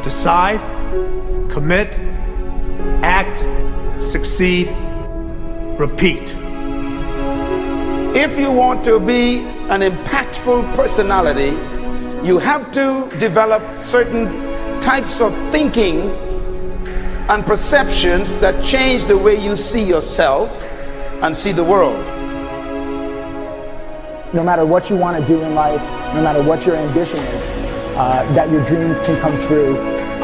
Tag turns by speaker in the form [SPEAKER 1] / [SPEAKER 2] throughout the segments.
[SPEAKER 1] Decide, commit, act, succeed, repeat.
[SPEAKER 2] If you want to be an impactful personality, you have to develop certain types of thinking and perceptions that change the way you see yourself and see the world.
[SPEAKER 3] No matter what you want to do in life, no matter what your ambition is, that your dreams can come true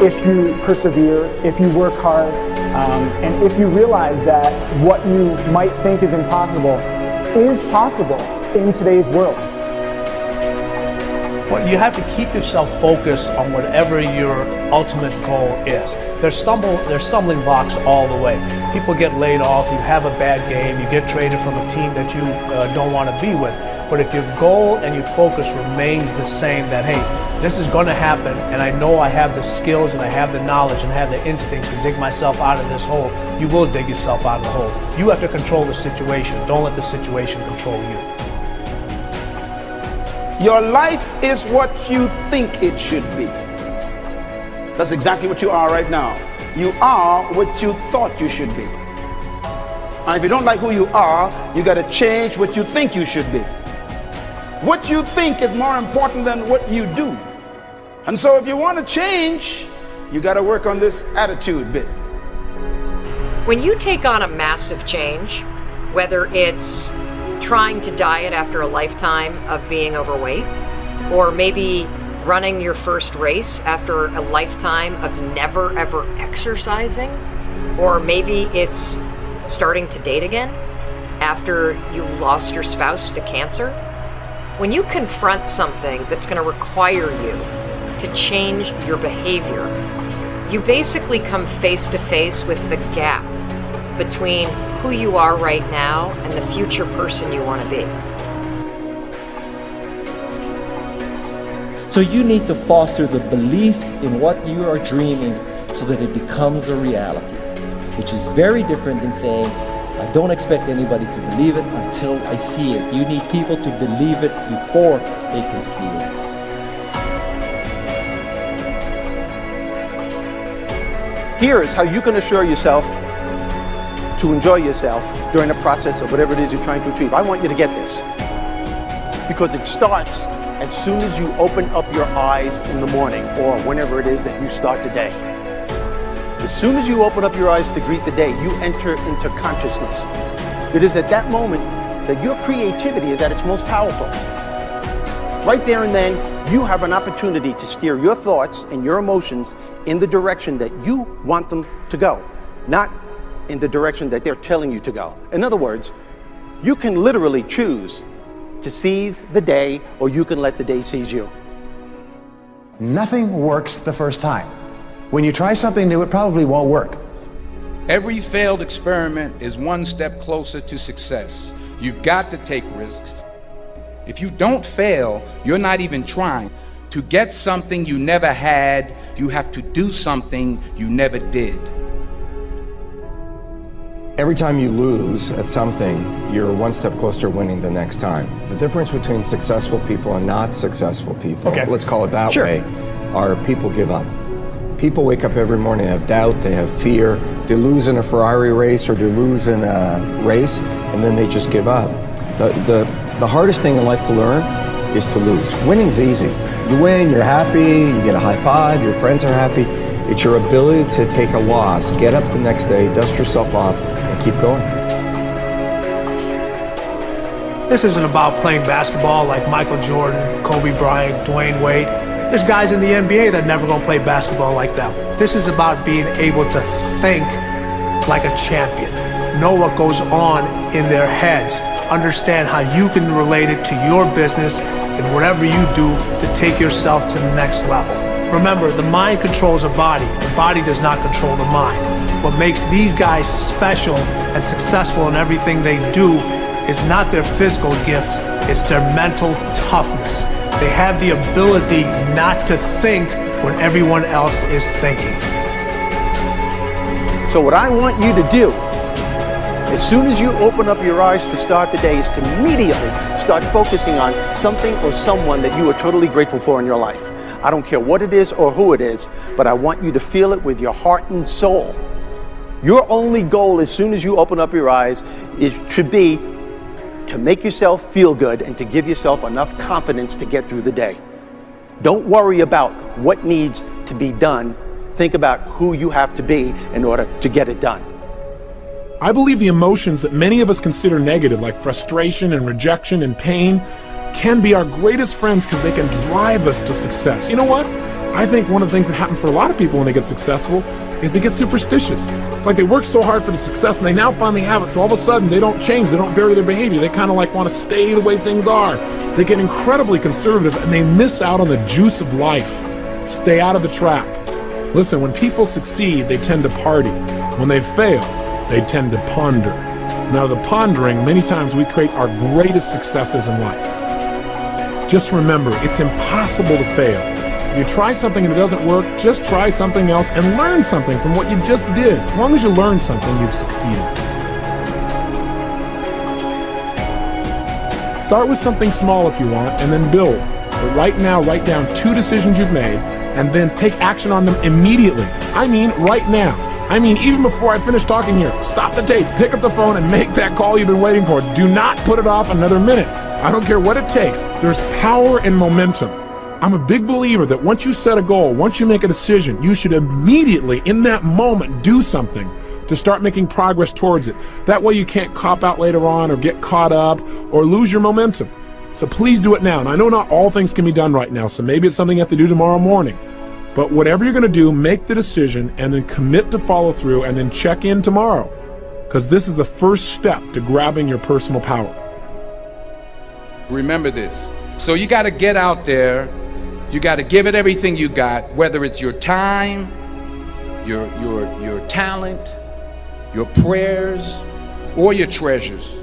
[SPEAKER 3] if you persevere, if you work hard, and if you realize that what you might think is impossible is possible in today's world.
[SPEAKER 1] Well, you have to keep yourself focused on whatever your ultimate goal is. There's stumbling blocks all the way. People get laid off, you have a bad game, you get traded from a team that you don't want to be with. But if your goal and your focus remains the same, that hey, this is going to happen, and I know I have the skills and I have the knowledge and I have the instincts to dig myself out of this hole, you will dig yourself out of the hole. You have to control the situation. Don't let the situation control you.
[SPEAKER 2] Your life is what you think it should be. That's exactly what you are right now. You are what you thought you should be. And if you don't like who you are, you got to change what you think you should be. What you think is more important than what you do. And so if you want to change, you got to work on this attitude bit.
[SPEAKER 4] When you take on a massive change, whether it's trying to diet after a lifetime of being overweight, or maybe running your first race after a lifetime of never ever exercising, or maybe it's starting to date again after you lost your spouse to cancer, when you confront something that's going to require you to change your behavior, you basically come face to face with the gap between who you are right now and the future person you want to be.
[SPEAKER 5] So you need to foster the belief in what you are dreaming so that it becomes a reality, which is very different than saying, I don't expect anybody to believe it until I see it. You need people to believe it before they can see it.
[SPEAKER 6] Here is how you can assure yourself to enjoy yourself during the process of whatever it is you're trying to achieve. I want you to get this, because it starts as soon as you open up your eyes in the morning, or whenever it is that you start the day. As soon as you open up your eyes to greet the day, you enter into consciousness. It is at that moment that your creativity is at its most powerful. Right there and then, you have an opportunity to steer your thoughts and your emotions in the direction that you want them to go, not in the direction that they're telling you to go. In other words, you can literally choose to seize the day, or you can let the day seize you.
[SPEAKER 7] Nothing works the first time. When you try something new, it probably won't work.
[SPEAKER 8] Every failed experiment is one step closer to success. You've got to take risks. If you don't fail, you're not even trying. To get something you never had, you have to do something you never did.
[SPEAKER 9] Every time you lose at something, you're one step closer to winning the next time. The difference between successful people and not successful people, let's call it that way, are people give up. People wake up every morning, they have doubt, they have fear, they lose in a Ferrari race or they lose in a race, and then they just give up. The hardest thing in life to learn is to lose. Winning's easy. You win, you're happy, you get a high five, your friends are happy. It's your ability to take a loss, get up the next day, dust yourself off, and keep going.
[SPEAKER 1] This isn't about playing basketball like Michael Jordan, Kobe Bryant, Dwayne Wade. There's guys in the NBA that never gonna play basketball like them. This is about being able to think like a champion, know what goes on in their heads, understand how you can relate it to your business and whatever you do to take yourself to the next level. Remember, the mind controls the body does not control the mind. What makes these guys special and successful in everything they do is not their physical gifts, it's their mental toughness. They have the ability not to think when everyone else is thinking.
[SPEAKER 6] So what I want you to do, as soon as you open up your eyes to start the day, is to immediately start focusing on something or someone that you are totally grateful for in your life. I don't care what it is or who it is, but I want you to feel it with your heart and soul. Your only goal as soon as you open up your eyes should be to make yourself feel good and to give yourself enough confidence to get through the day. Don't worry about what needs to be done. Think about who you have to be in order to get it done.
[SPEAKER 10] I believe the emotions that many of us consider negative, like frustration and rejection and pain, can be our greatest friends because they can drive us to success. You know what? I think one of the things that happens for a lot of people when they get successful is they get superstitious. It's like they work so hard for the success and they now finally have it, so all of a sudden they don't change, they don't vary their behavior, they kind of like want to stay the way things are. They get incredibly conservative and they miss out on the juice of life. Stay out of the trap. Listen, when people succeed, they tend to party. When they fail, they tend to ponder. Now, the pondering, many times we create our greatest successes in life. Just remember, it's impossible to fail. If you try something and it doesn't work, just try something else and learn something from what you just did. As long as you learn something, you've succeeded. Start with something small if you want, and then build. But right now, write down 2 decisions you've made, and then take action on them immediately. I mean, right now. I mean, even before I finish talking here, stop the tape, pick up the phone, and make that call you've been waiting for. Do not put it off another minute. I don't care what it takes. There's power in momentum. I'm a big believer that once you set a goal, once you make a decision, you should immediately, in that moment, do something to start making progress towards it. That way you can't cop out later on or get caught up or lose your momentum. So please do it now. And I know not all things can be done right now, so maybe it's something you have to do tomorrow morning. But whatever you're going to do, make the decision and then commit to follow through and then check in tomorrow. Because this is the first step to grabbing your personal power.
[SPEAKER 8] Remember this. So you got to get out there. You got to give it everything you got, whether it's your time, your talent, your prayers, or your treasures.